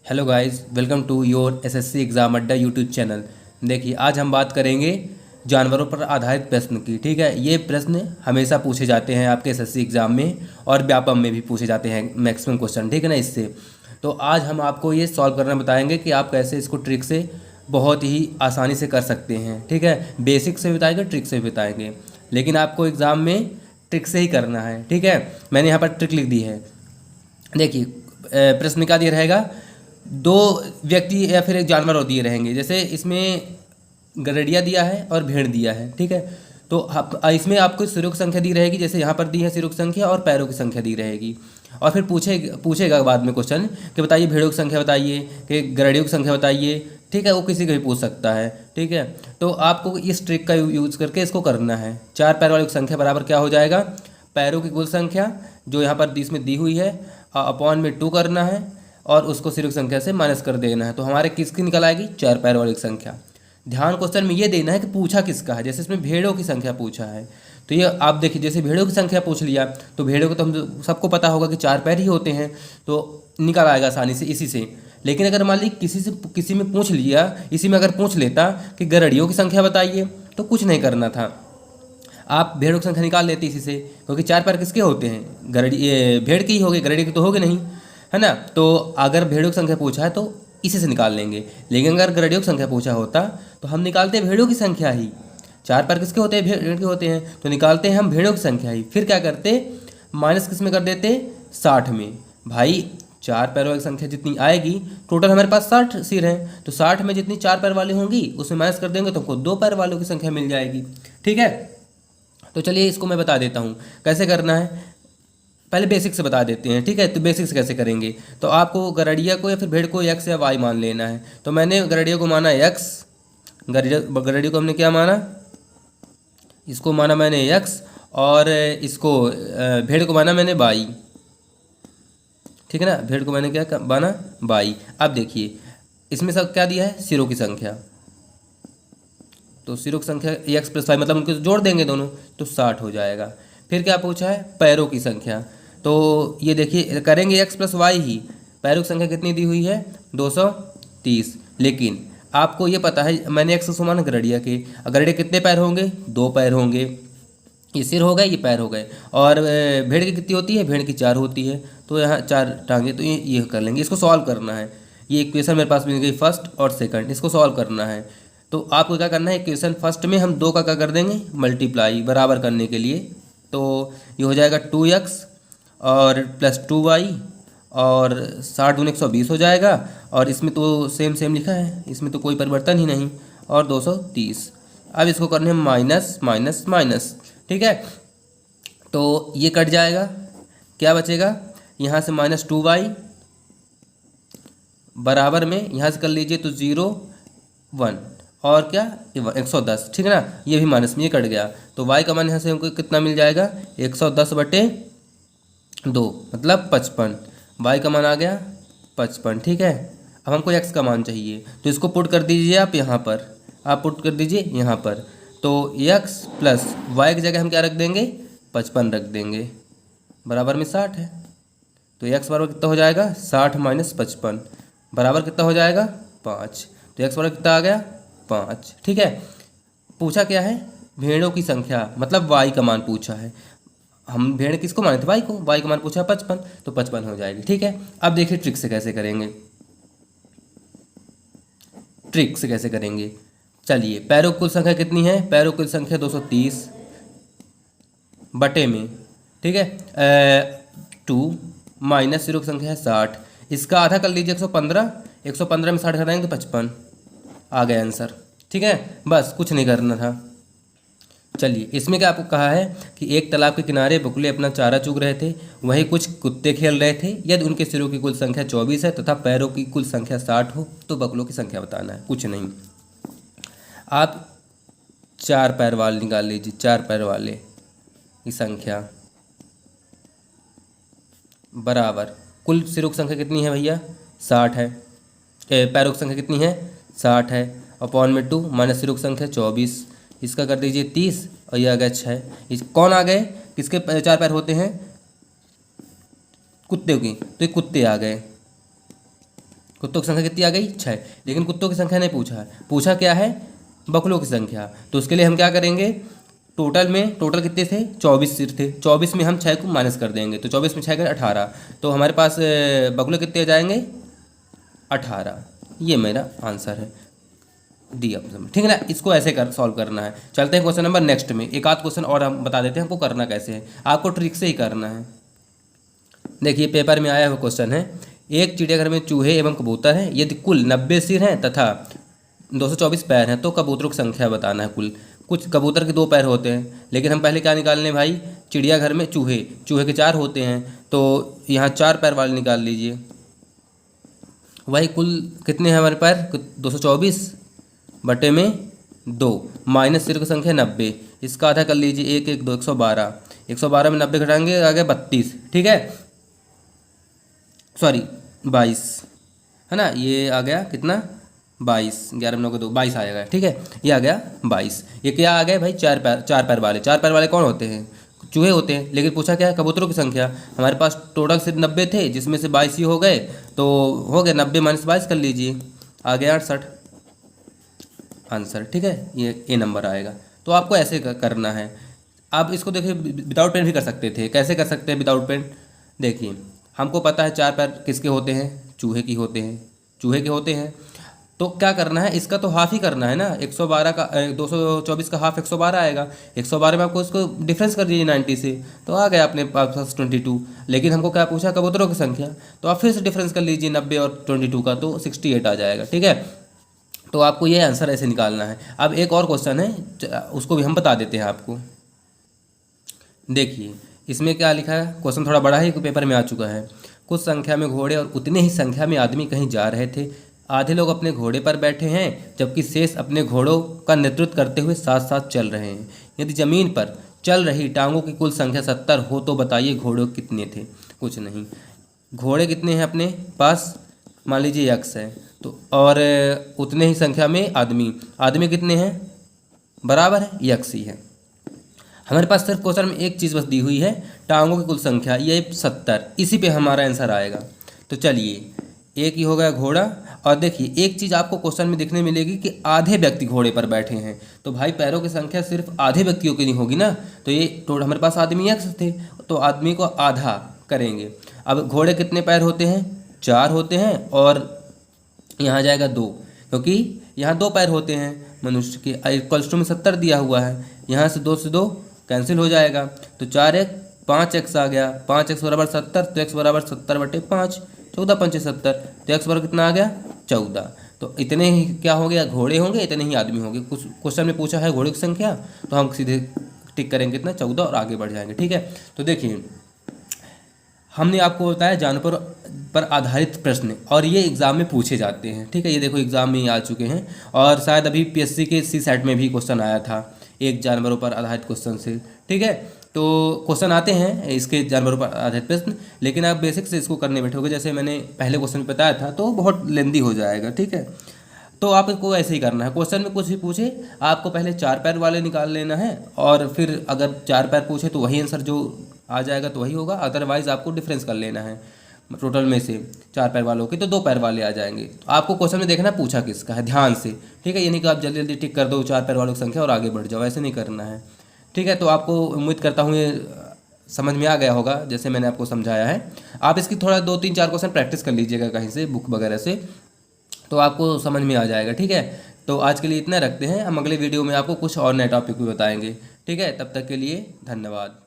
Hello guys, welcome to your SSC exam Adda YouTube channel. देखिए, आज हम बात करेंगे जानवरों पर आधारित प्रश्न की। ठीक है, ये प्रश्न हमेशा पूछे जाते हैं आपके एसएससी एग्ज़ाम में और व्यापम में भी पूछे जाते हैं मैक्सिमम क्वेश्चन। ठीक है ना। इससे तो आज हम आपको ये सॉल्व करना बताएंगे कि आप कैसे इसको ट्रिक से बहुत ही आसानी से कर सकते हैं। ठीक है, बेसिक से बताएंगे, ट्रिक से भी बताएंगे, लेकिन आपको एग्ज़ाम में ट्रिक से ही करना है। ठीक है, मैंने यहाँ पर ट्रिक लिख दी है। देखिए, प्रश्न क्या दिया रहेगा, दो व्यक्ति या फिर एक जानवर और दिए रहेंगे। जैसे इसमें गड़ेड़िया दिया है और भेड़ दिया है। ठीक है, तो इसमें आपको सिरों की संख्या दी रहेगी, जैसे यहाँ पर दी है सिरों की संख्या और पैरों की संख्या दी रहेगी। और फिर पूछेगा बाद में क्वेश्चन कि बताइए भेड़ों की संख्या बताइए, कि गड़ेड़ियों की संख्या बताइए। ठीक है, वो किसी को भी पूछ सकता है। ठीक है, तो आपको इस ट्रिक का यूज़ करके इसको करना है। चार पैर वाली की संख्या बराबर क्या हो जाएगा, पैरों की कुल संख्या जो यहाँ पर इसमें दी हुई है अपॉन में 2 करना है और उसको सिरों की संख्या से माइनस कर देना है। तो हमारे किसकी निकल आएगी, चार पैर वाली की संख्या। ध्यान क्वेश्चन में ये देना है कि पूछा किसका है। जैसे इसमें भेड़ों की संख्या पूछा है, तो ये आप देखिए, जैसे भेड़ों की संख्या पूछ लिया तो भेड़ों को तो हम सबको पता होगा कि चार पैर ही होते हैं, तो निकल आएगा आसानी से इसी से। लेकिन अगर मान ली किसी में पूछ लिया, इसी में अगर पूछ लेता कि गड़ेड़ियों की संख्या बताइए, तो कुछ नहीं करना था, आप भेड़ों की संख्या निकाल लेते इसी से, क्योंकि चार पैर किसके होते हैं, भेड़ की ही होगी, गड़ेड़ी की तो होगी नहीं, है ना। तो अगर भेड़ों की संख्या पूछा है तो इसी से निकाल लेंगे। लेकिन अगर गड़ेड़ियों की संख्या पूछा होता तो हम निकालते भेड़ों की संख्या ही। चार पैर किसके होते हैं, भेड़ के होते हैं, तो निकालते हैं हम भेड़ों की संख्या ही। फिर क्या करते, माइनस किस में कर देते, 60 में। भाई चार पैरों की संख्या जितनी आएगी, टोटल हमारे पास 60 सिर हैं, तो 60 में जितनी चार पैर वाली होंगी उसमें माइनस कर देंगे तो हमको दो पैर वालों की संख्या मिल जाएगी। ठीक है, तो चलिए इसको मैं बता देता हूँ कैसे करना है। पहले बेसिक से बता देते हैं। ठीक है, तो बेसिक से कैसे करेंगे, तो आपको गड़ेड़िया को या फिर भेड़ को एक्स या वाई मान लेना है। तो मैंने गड़ेड़िया को माना एक्स, गड़ेड़िया को हमने क्या माना, इसको माना मैंने एक्स, और इसको भेड़ को माना मैंने वाई। ठीक है ना, भेड़ को मैंने क्या माना, वाई। अब देखिए इसमें सब क्या दिया है, सिरों की संख्या, तो सिरों की संख्या एक्स प्लस वाई, मतलब उनको जोड़ देंगे दोनों तो 60 हो जाएगा। फिर क्या पूछा है, पैरों की संख्या, तो ये देखिए करेंगे एक्स प्लस वाई ही। पैरों की संख्या कितनी दी हुई है, 230। लेकिन आपको ये पता है मैंने एक्स को माना गड़ेड़िया के, गड़ेड़िया कितने पैर होंगे, दो पैर होंगे। ये सिर हो गए, ये पैर हो गए। और भेड़ की कितनी होती है, भेड़ की चार होती है, तो यहाँ चार टांगे, तो ये कर लेंगे। इसको सॉल्व करना है। ये इक्वेशन मेरे पास मिल गई फर्स्ट और सेकंड, इसको सॉल्व करना है। तो आपको क्या करना है, इक्वेशन फर्स्ट में हम दो का क्या कर देंगे, मल्टीप्लाई, बराबर करने के लिए। तो ये हो जाएगा 2x और प्लस 2y, और 60 दूनी 120 हो जाएगा। और इसमें तो सेम सेम लिखा है, इसमें तो कोई परिवर्तन ही नहीं, और 230। अब इसको करने हैं माइनस माइनस माइनस। ठीक है, तो ये कट जाएगा, क्या बचेगा, यहाँ से -2y बराबर में यहाँ से कर लीजिए तो 0 1 और क्या 110। ठीक है ना, ये भी माइनस में ये कट गया, तो y का मान यहाँ से हमको कितना मिल जाएगा, 110/2 मतलब 55। y का मान आ गया 55। ठीक है, अब हमको x का मान चाहिए, तो इसको पुट कर दीजिए आप यहाँ पर, आप पुट कर दीजिए यहाँ पर। तो x प्लस वाई की जगह हम क्या रख देंगे, 55 रख देंगे, बराबर में 60 है। तो x बराबर कितना हो जाएगा, 60 माइनस 55 बराबर कितना हो जाएगा, 5। तो x बराबर कितना आ गया, 5। ठीक है, पूछा क्या है, भेड़ों की संख्या, मतलब y का मान पूछा है। हम भेड़ किसको माने थे, y को, y का मान पूछा 55, तो 55 हो जाएगी। ठीक है, अब देखिए ट्रिक से कैसे करेंगे, ट्रिक से कैसे करेंगे। चलिए, पैरों की कुल संख्या कितनी है, पैरों की कुल संख्या 230 बटे में, ठीक है, 2 माइनस सिरों की संख्या है 60, इसका आधा कर लीजिए 115, 115 में 60 घटाएंगे तो 55 आ गया आंसर। ठीक है, बस कुछ नहीं करना था। चलिए, इसमें क्या आपको कहा है कि एक तालाब के किनारे बगुले अपना चारा चुग रहे थे, वहीं कुछ कुत्ते खेल रहे थे। यदि उनके सिरों की कुल संख्या 24 है तथा पैरों की कुल संख्या 60 हो तो बगुलों की संख्या बताना है, कुछ नहीं। आप चार पैर वाले निकाल लीजिए, चार पैर वाले की संख्या बराबर कुल सिरों की संख्या कितनी है भैया, 60 है। पैरों की संख्या कितनी है, 60 है, अपॉन में 2 माइनस सिरों की संख्या 24, इसका कर दीजिए 30 और ये आ गया 6। इस कौन आ गए, किसके चार पैर होते हैं, कुत्ते की, तो ये कुत्ते आ गए, कुत्तों की संख्या कितनी आ गई 6। लेकिन कुत्तों की संख्या नहीं पूछा है, पूछा क्या है बगुलों की संख्या। तो उसके लिए हम क्या करेंगे, टोटल कितने थे 24 सिर थे, 24 में हम 6 को माइनस कर देंगे, तो 24 में 6 का 18। तो हमारे पास बगुले कितने आ जाएंगे 18। ये मेरा आंसर है, डी ऑप्शन। ठीक है ना, इसको ऐसे सॉल्व करना है। चलते हैं क्वेश्चन नंबर नेक्स्ट में। एक आध क्वेश्चन और हम बता देते हैं हमको करना कैसे है, आपको ट्रिक से ही करना है। देखिए पेपर में आया हुआ क्वेश्चन है, एक चिड़ियाघर में चूहे एवं कबूतर हैं, यदि कुल 90 सिर हैं तथा 224 पैर हैं तो कबूतरों की संख्या बताना है कुल। कुछ कबूतर के 2 पैर होते हैं, लेकिन हम पहले क्या निकालने भाई, चिड़ियाघर में चूहे के 4 होते हैं, तो यहाँ 4 पैर वाले निकाल लीजिए। वही कुल कितने हैं हमारे पैर 224 बटे में 2 माइनस सिर की संख्या 90, इसका आधा कर लीजिए 1 1 2 112, 112 में 90 घटाएंगे आ गया 32। ठीक है, सॉरी 22 है ना, ये आ गया कितना 22, 11 में 9 2 22 आएगा। ठीक है, ये आ गया 22। ये क्या आ गया भाई 4 पैर वाले। 4 पैर वाले कौन होते हैं, चूहे होते हैं। लेकिन पूछा क्या है कबूतरों की संख्या, हमारे पास टोटल सिर्फ 90 थे, जिसमें से 22 ही हो गए, तो हो गए 90 माइनस 22 कर लीजिए, आ गया 68 आंसर। ठीक है, ये ए नंबर आएगा। तो आपको ऐसे करना है। आप इसको देखिए विदाउट पेन भी कर सकते थे। कैसे कर सकते हैं विदाउट पेन, देखिए हमको पता है 4 पैर किसके होते हैं, चूहे के होते हैं। तो क्या करना है, इसका तो हाफ ही करना है ना, 112 का 224 का हाफ 112 आएगा। 112 में आपको इसको डिफरेंस कर दीजिए 90 से, तो आ गया अपने पास 22। लेकिन हमको क्या पूछा कबूतरों की संख्या, तो आप फिर से डिफरेंस कर लीजिए 90 और 22 का, तो 68 आ जाएगा। ठीक है, तो आपको ये आंसर ऐसे निकालना है। अब एक और क्वेश्चन है, उसको भी हम बता देते हैं आपको। देखिए इसमें क्या लिखा है, क्वेश्चन थोड़ा बड़ा ही पेपर में आ चुका है। कुछ संख्या में घोड़े और उतने ही संख्या में आदमी कहीं जा रहे थे। आधे लोग अपने घोड़े पर बैठे हैं, जबकि शेष अपने घोड़ों का नेतृत्व करते हुए साथ साथ चल रहे हैं। यदि जमीन पर चल रही टांगों की कुल संख्या 70 हो तो बताइए घोड़े कितने थे। कुछ नहीं, घोड़े कितने हैं अपने पास, मान लीजिए x है, तो और उतने ही संख्या में आदमी कितने हैं, बराबर है x ही है। हमारे पास सिर्फ क्वेश्चन में एक चीज़ बस दी हुई है, टांगों की कुल संख्या, ये 70, इसी पे हमारा आंसर आएगा। तो चलिए एक ही हो गया घोड़ा। और देखिए एक चीज़ आपको क्वेश्चन में देखने मिलेगी कि आधे व्यक्ति घोड़े पर बैठे हैं, तो भाई पैरों की संख्या सिर्फ आधे व्यक्तियों की नहीं होगी ना, तो ये टोटल हमारे पास आदमी x थे, तो आदमी को आधा करेंगे। अब घोड़े कितने पैर होते हैं, 4 होते हैं, और यहाँ जाएगा 2, क्योंकि यहाँ 2 पैर होते हैं मनुष्य के। इक्वल्स टू में 70 दिया हुआ है, यहाँ से 2 कैंसिल हो जाएगा, तो 4 1 5x आ गया, 5x बराबर 70, तो x बराबर 70 बटे 5, 14 5 70, तो x बराबर कितना आ गया 14। तो इतने ही क्या हो गया, घोड़े होंगे, इतने ही आदमी होंगे। कुछ क्वेश्चन में पूछा है घोड़े की संख्या, तो हम सीधे टिक करेंगे कितना 14 और आगे बढ़ जाएंगे। ठीक है, तो देखिए हमने आपको बताया जानवर पर आधारित प्रश्न, और ये एग्ज़ाम में पूछे जाते हैं। ठीक है, ये देखो एग्ज़ाम में ही आ चुके हैं, और शायद अभी पीएससी के सी सेट में भी क्वेश्चन आया था एक जानवरों पर आधारित क्वेश्चन से। ठीक है, तो क्वेश्चन आते हैं इसके जानवरों पर आधारित प्रश्न, लेकिन आप बेसिक से इसको करने बैठोगे, जैसे मैंने पहले क्वेश्चन में बताया था, तो बहुत लेंदी हो जाएगा। ठीक है, तो आपको ऐसे ही करना है, क्वेश्चन में कुछ भी पूछे आपको पहले 4 पैर वाले निकाल लेना है, और फिर अगर 4 पैर पूछे तो वही आंसर जो आ जाएगा तो वही होगा, अदरवाइज आपको डिफरेंस कर लेना है टोटल में से 4 पैर वालों के, तो 2 पैर वाले आ जाएंगे। तो आपको क्वेश्चन में देखना पूछा किसका है ध्यान से। ठीक है, ये नहीं कि आप जल्दी जल्दी टिक कर दो 4 पैर वालों की संख्या और आगे बढ़ जाओ, ऐसे नहीं करना है। ठीक है, तो आपको उम्मीद करता हूँ ये समझ में आ गया होगा जैसे मैंने आपको समझाया है। आप इसकी थोड़ा 2 3 4 क्वेश्चन प्रैक्टिस कर लीजिएगा कहीं से बुक वगैरह से, तो आपको समझ में आ जाएगा। ठीक है, तो आज के लिए इतना रखते हैं, हम अगले वीडियो में आपको कुछ और नए टॉपिक भी बताएंगे। ठीक है, तब तक के लिए धन्यवाद।